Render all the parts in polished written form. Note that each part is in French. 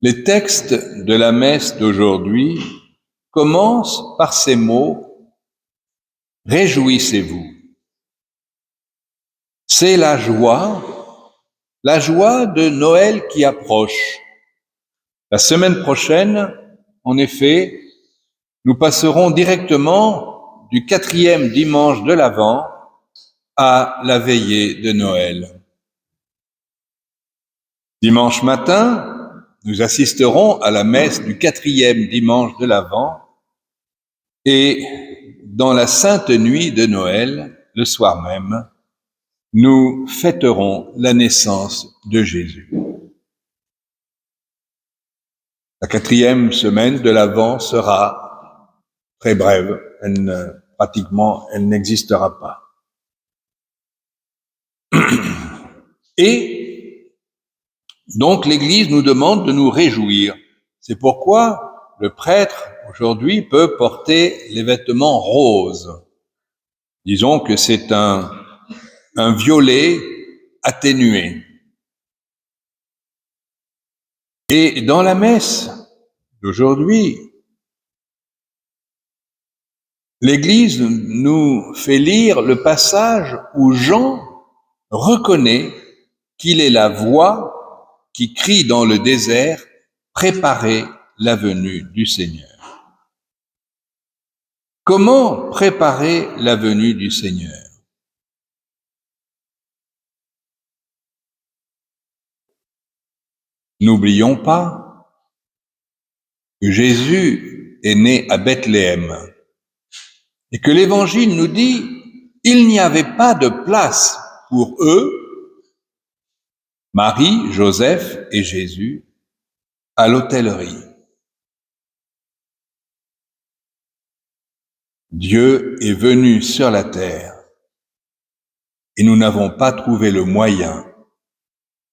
Les textes de la messe d'aujourd'hui commencent par ces mots « Réjouissez-vous ». C'est la joie de Noël qui approche. La semaine prochaine, en effet, nous passerons directement du 4e dimanche de l'Avent à la veillée de Noël. Dimanche matin, nous assisterons à la messe du 4e dimanche de l'Avent et dans la sainte nuit de Noël, le soir même, nous fêterons la naissance de Jésus. La 4e semaine de l'Avent sera très brève, pratiquement elle n'existera pas. Et donc l'Église nous demande de nous réjouir. C'est pourquoi le prêtre aujourd'hui peut porter les vêtements roses. Disons que c'est un violet atténué. Et dans la messe d'aujourd'hui, l'Église nous fait lire le passage où Jean reconnaît qu'il est la voix qui crie dans le désert « Préparez la venue du Seigneur ». Comment préparer la venue du Seigneur? N'oublions pas que Jésus est né à Bethléem et que l'Évangile nous dit il n'y avait pas de place pour eux, Marie, Joseph et Jésus, à l'hôtellerie. Dieu est venu sur la terre et nous n'avons pas trouvé le moyen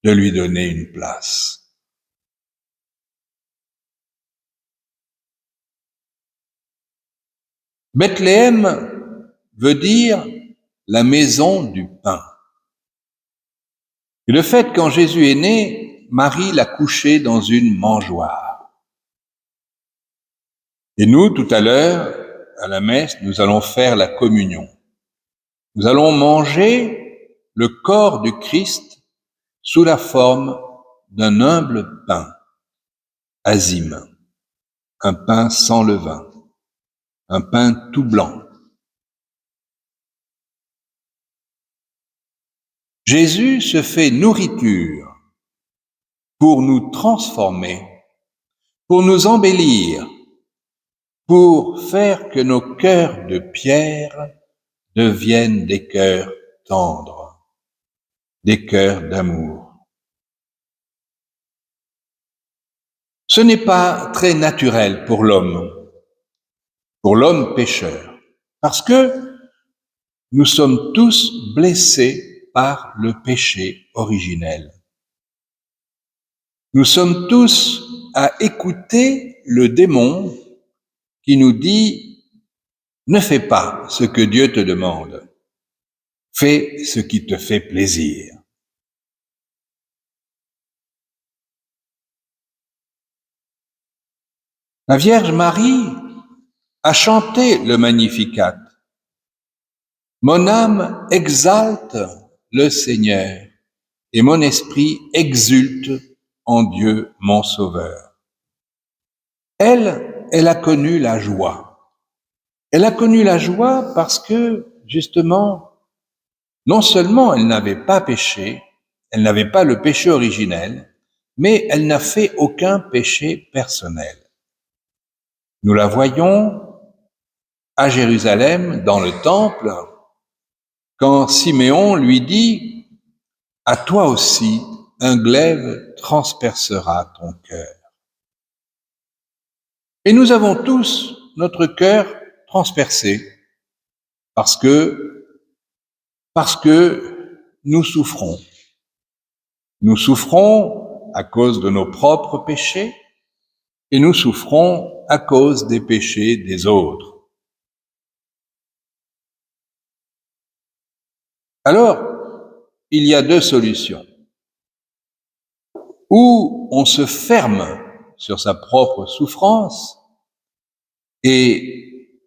de lui donner une place. Bethléem veut dire la maison du pain. Et le fait, quand Jésus est né, Marie l'a couché dans une mangeoire. Et nous, tout à l'heure, à la messe, nous allons faire la communion. Nous allons manger le corps du Christ sous la forme d'un humble pain, azime, un pain sans levain, un pain tout blanc. Jésus se fait nourriture pour nous transformer, pour nous embellir, pour faire que nos cœurs de pierre deviennent des cœurs tendres, des cœurs d'amour. Ce n'est pas très naturel pour l'homme pécheur, parce que nous sommes tous blessés par le péché originel. Nous sommes tous à écouter le démon qui nous dit « Ne fais pas ce que Dieu te demande, fais ce qui te fait plaisir ». La Vierge Marie a chanté le Magnificat. Mon âme exalte le Seigneur et mon esprit exulte en Dieu mon Sauveur. Elle a connu la joie. Elle a connu la joie parce que, justement, non seulement elle n'avait pas péché, elle n'avait pas le péché originel, mais elle n'a fait aucun péché personnel. Nous la voyons à Jérusalem, dans le temple, quand Siméon lui dit « À toi aussi, un glaive transpercera ton cœur ». Et nous avons tous notre cœur transpercé parce que nous souffrons. Nous souffrons à cause de nos propres péchés et nous souffrons à cause des péchés des autres. Alors, il y a deux solutions. où on se ferme sur sa propre souffrance et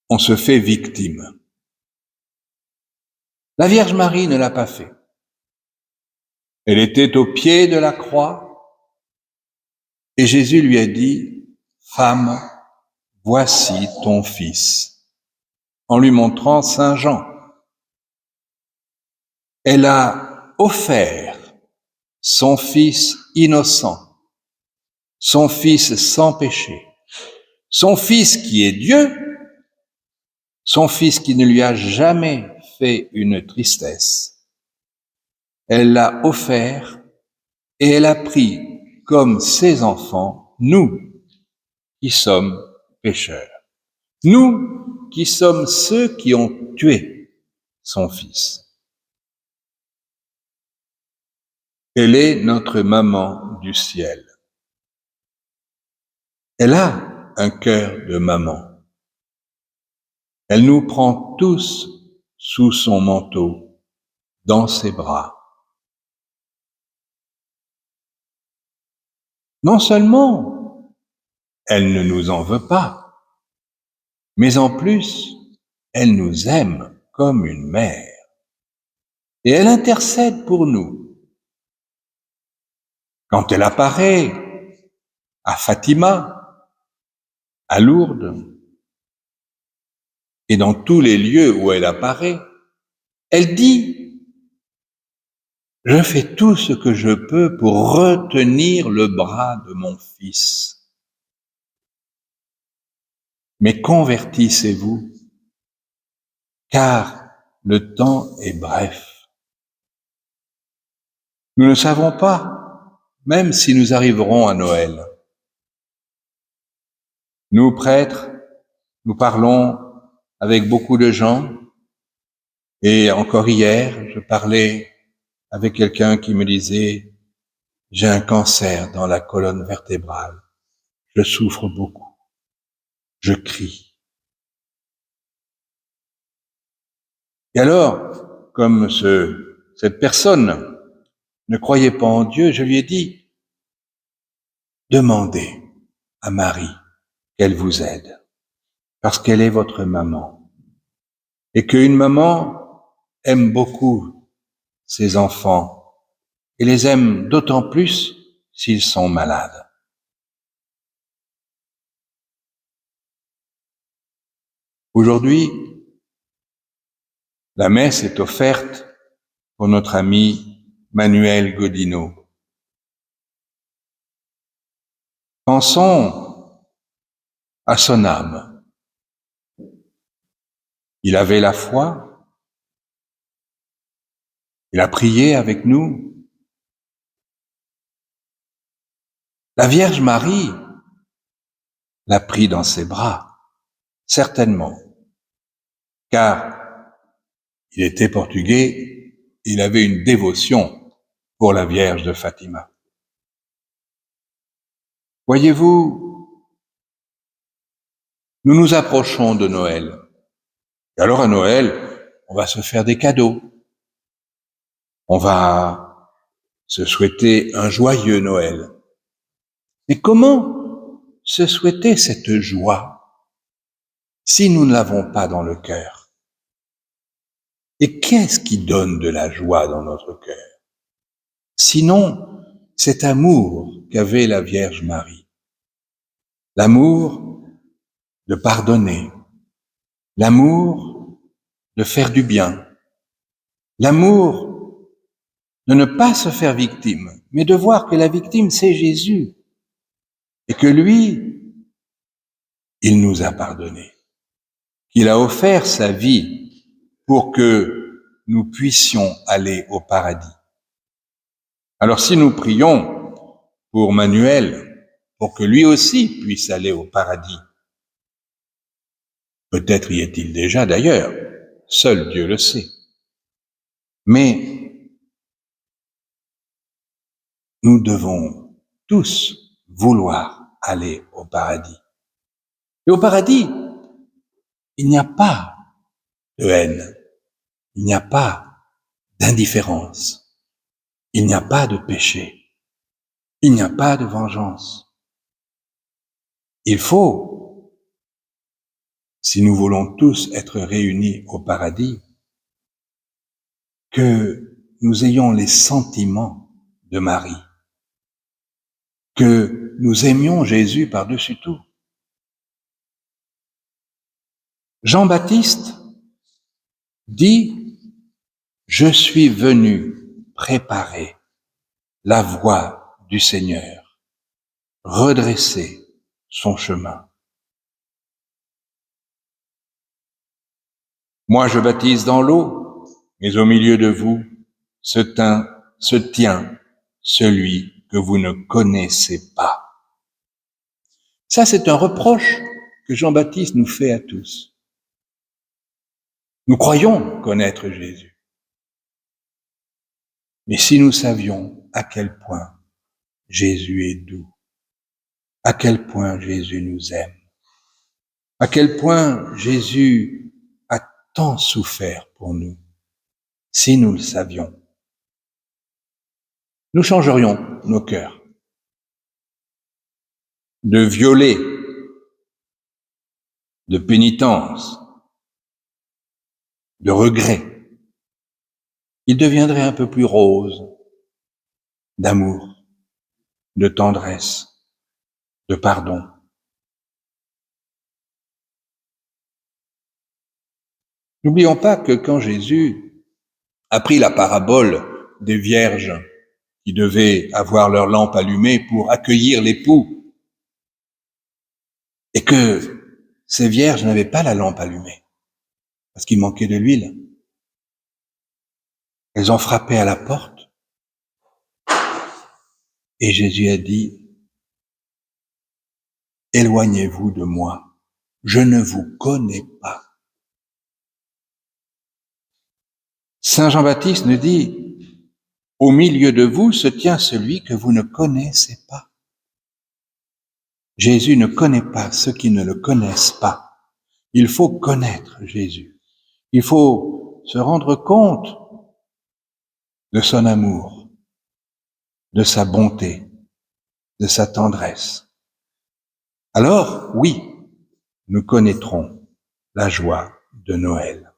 on se fait victime. La Vierge Marie ne l'a pas fait. Elle était au pied de la croix et Jésus lui a dit, « Femme, voici ton fils », en lui montrant Saint Jean. Elle a offert son fils innocent, son fils sans péché, son fils qui est Dieu, son fils qui ne lui a jamais fait une tristesse. Elle l'a offert et elle a pris comme ses enfants, nous qui sommes pécheurs, nous qui sommes ceux qui ont tué son fils. Elle est notre maman du ciel. Elle a un cœur de maman. Elle nous prend tous sous son manteau, dans ses bras. Non seulement elle ne nous en veut pas, mais en plus, elle nous aime comme une mère. Et elle intercède pour nous. Quand elle apparaît à Fatima, à Lourdes, et dans tous les lieux où elle apparaît, elle dit « Je fais tout ce que je peux pour retenir le bras de mon fils. Mais convertissez-vous, car le temps est bref. » Nous ne savons pas, même si nous arriverons à Noël. Nous, prêtres, nous parlons avec beaucoup de gens, et encore hier, je parlais avec quelqu'un qui me disait « J'ai un cancer dans la colonne vertébrale, je souffre beaucoup, je crie. » Et alors, comme cette personne ne croyait pas en Dieu, je lui ai dit « Demandez à Marie qu'elle vous aide, parce qu'elle est votre maman, et qu'une maman aime beaucoup ses enfants, et les aime d'autant plus s'ils sont malades. » Aujourd'hui, la messe est offerte pour notre ami Manuel Godino. Pensons à son âme. Il avait la foi, il a prié avec nous. La Vierge Marie l'a pris dans ses bras, certainement, car il était portugais, il avait une dévotion pour la Vierge de Fatima. Voyez-vous, nous nous approchons de Noël. Et alors à Noël, on va se faire des cadeaux. On va se souhaiter un joyeux Noël. Mais comment se souhaiter cette joie si nous ne l'avons pas dans le cœur? Et qu'est-ce qui donne de la joie dans notre cœur? Sinon, cet amour qu'avait la Vierge Marie. L'amour de pardonner, l'amour de faire du bien, l'amour de ne pas se faire victime, mais de voir que la victime, c'est Jésus, et que lui, il nous a pardonné, qu'il a offert sa vie pour que nous puissions aller au paradis. Alors si nous prions pour Manuel, pour que lui aussi puisse aller au paradis, peut-être y est-il déjà d'ailleurs, seul Dieu le sait. Mais nous devons tous vouloir aller au paradis. Et au paradis, il n'y a pas de haine, il n'y a pas d'indifférence, il n'y a pas de péché. Il n'y a pas de vengeance. Il faut, si nous voulons tous être réunis au paradis, que nous ayons les sentiments de Marie, que nous aimions Jésus par-dessus tout. Jean-Baptiste dit, je suis venu préparer la voie du Seigneur, redresser son chemin. Moi, je baptise dans l'eau, mais au milieu de vous se tient celui que vous ne connaissez pas. Ça, c'est un reproche que Jean-Baptiste nous fait à tous. Nous croyons connaître Jésus. Mais si nous savions à quel point Jésus est doux, à quel point Jésus nous aime, à quel point Jésus a tant souffert pour nous, si nous le savions, nous changerions nos cœurs de violet, de pénitence, de regret. Il deviendrait un peu plus rose, d'amour, de tendresse, de pardon. N'oublions pas que quand Jésus a pris la parabole des vierges qui devaient avoir leur lampe allumée pour accueillir l'époux, et que ces vierges n'avaient pas la lampe allumée, parce qu'il manquait de l'huile. Elles ont frappé à la porte, et Jésus a dit, « Éloignez-vous de moi, je ne vous connais pas. » Saint Jean-Baptiste nous dit, « Au milieu de vous se tient celui que vous ne connaissez pas. » Jésus ne connaît pas ceux qui ne le connaissent pas. Il faut connaître Jésus. Il faut se rendre compte de son amour, de sa bonté, de sa tendresse. Alors, oui, nous connaîtrons la joie de Noël.